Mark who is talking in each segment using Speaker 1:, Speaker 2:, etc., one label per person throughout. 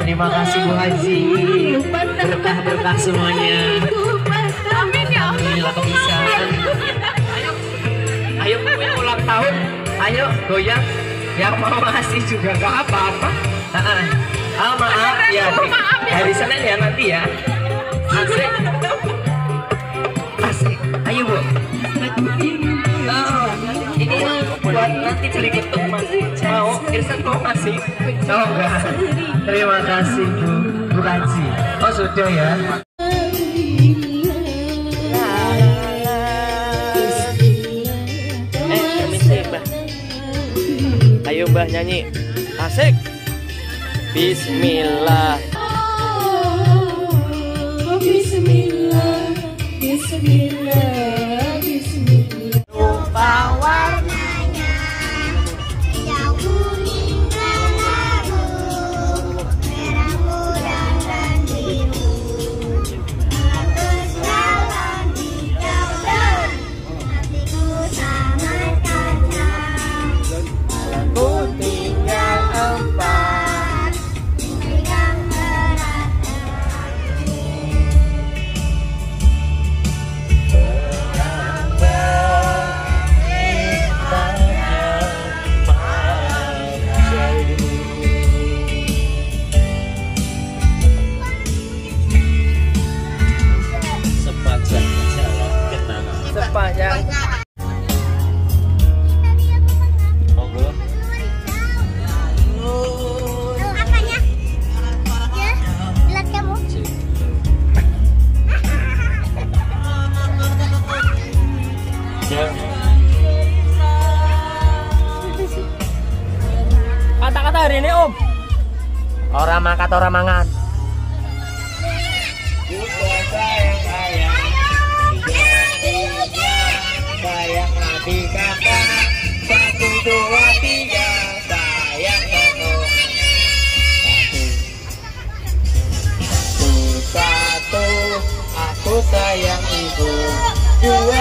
Speaker 1: terima kasih Bu Haji. Berkah-berkah semuanya.
Speaker 2: Amin ya Allah.
Speaker 1: Alhamdulillah kebiasaan. Ayo kue ulang tahun. Ayo goyang. Yang mau ngasih juga gak apa-apa. Maaf ya. Hari Senin ya nanti ya. Asik. Asik. Ayo Bu. Ini buat nanti beli ketuk Mas. Mau Irsan mau ngasih? Oh enggak. Terima kasih Bu Haji. Oh sudah ya. Ayo Mbah nyanyi. Asik. Bismillah.
Speaker 2: Bismillah. Bismillah. Bismillah.
Speaker 3: Lupa warnanya yang kuning dan labu, merah muda dan biru. Harus jalan hijau dan hatiku sangat kacang.
Speaker 1: Ku tinggal 4.
Speaker 3: Pegang erat
Speaker 1: Sepanjang monggo.
Speaker 3: apanya? Ya, lihat kamu.
Speaker 1: Kata-kata hari ini Om. Orang makat orang mangan. Sayang hati kata 1, 2, 3 sayang kamu. 1, aku sayang ibu. 2.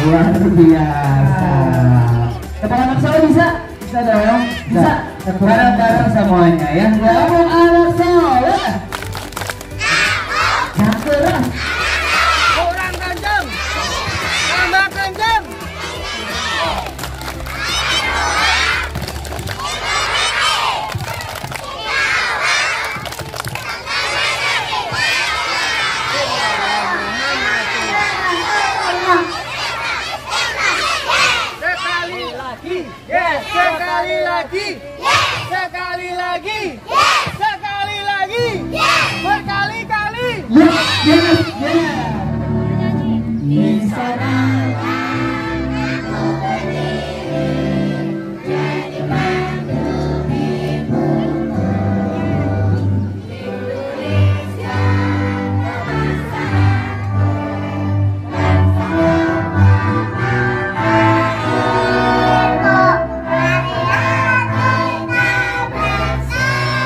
Speaker 4: Luar biasa. Tepuk tangan bersama bisa? Bisa dong. Bisa. Bareng-bareng semuanya ya. Tepuk anak soleh. Cakep.
Speaker 5: Kurang kenceng. Tambah kenceng. Sekali lagi. Yes, sekali lagi. Sekali lagi. Sekali lagi. Berkali-kali.
Speaker 4: Di sana.
Speaker 3: Indonesia bersatu.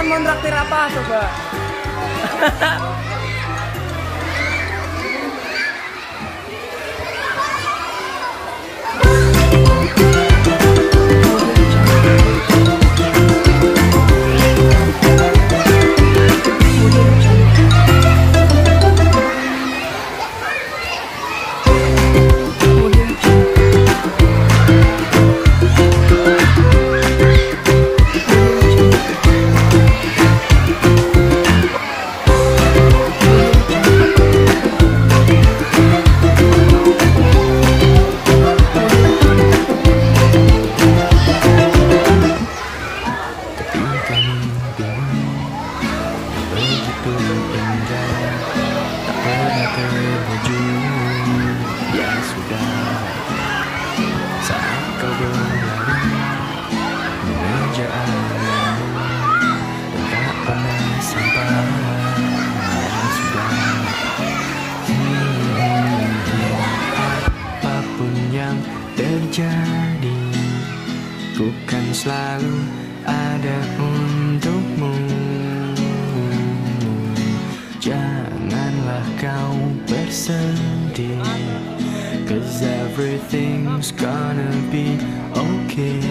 Speaker 5: mau traktir apa coba?
Speaker 6: Apapun yang terjadi, bukan selalu ada untukmu. Janganlah kau bersedih, 'cause everything's gonna be okay.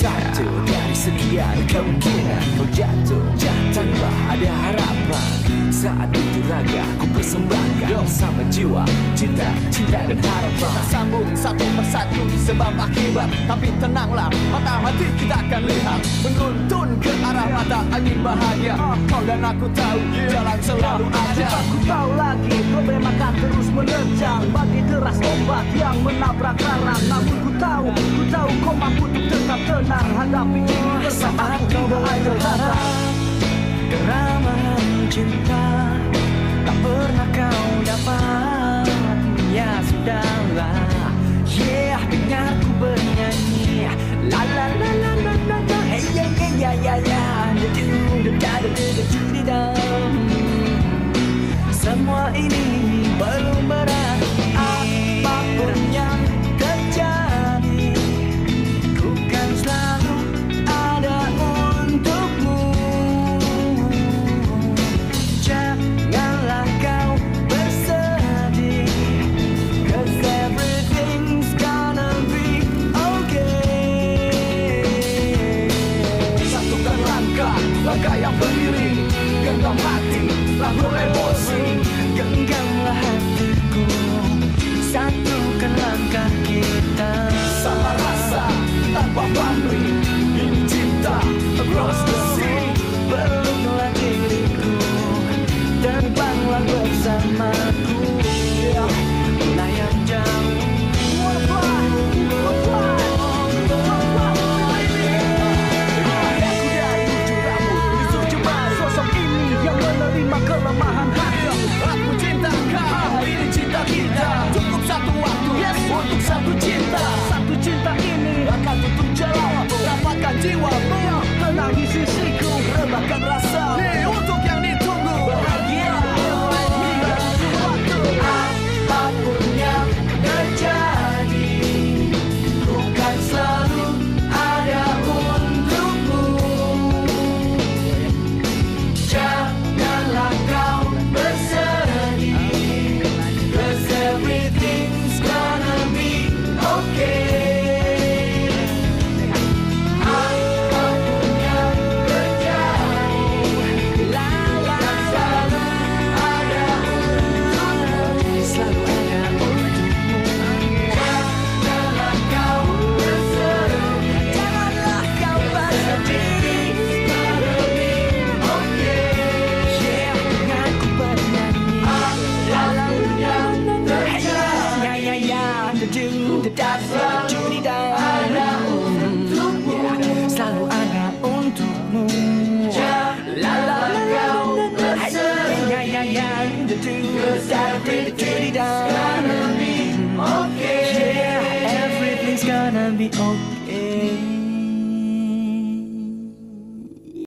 Speaker 5: Satu dari sekian kemungkinan kau jatuh tanpa ada harapan. Saat itu raga ku persembahkan sama jiwa, cinta dan harapan. Kita sambung satu persatu sebab akibat. Tapi tenanglah, mata hati kita akan lihat menuntun ke arah mata angin bahagia. Kau dan aku tahu jalan selalu ada. Aku tahu lagi problem akan terus menerjang bagi deras ombak yang menabrak karang. Namun ku tahu kau mampu untuk tetap tenang hadapi ini bersama aku tidak ada harap.
Speaker 6: Keramahan cinta tak pernah kau dapat. Ya sudahlah, yeah, dengar ku bernyanyi. La la la la la la la, hey ya ya ya ya, semua ini belum berarti. Apapun yang terjadi, ku kan selalu ada untukmu. Janganlah kau bersedih, 'cause everything's gonna be okay.
Speaker 5: Satukan langkah yang beriring, genggam hati, lalu emosi.
Speaker 6: Genggamlah hatiku, satukan langkah kita.
Speaker 5: Sama rasa tanpa pamrih, ini cinta across the sea.
Speaker 6: Peluklah diriku, terbanglah bersamaku, melayang jauh.
Speaker 5: Sosok ini yang menerima kelemahan hati. Aku cinta kau, ini cinta kita. Cukup satu waktu untuk satu cinta. Satu cinta ini akan tutup jalan. Dapatkan jiwamu tenang di sisiku, rebahkan rasa untuk yang ditunggu. Bahagia hingga suatu
Speaker 6: Apapun yang terjadi, bukan selalu ada untukmu. Janganlah kau bersedih, 'cause everything's gonna be okay. Apapun yang terjadi, bukan selalu ada untukmu. Selalu ada untukmu. Janganlah kau bersedih, janganlah kau bersedih. Yeah, denganku bernyanyi. Selalu ada untukmu. Yeah, everything's gonna be okay.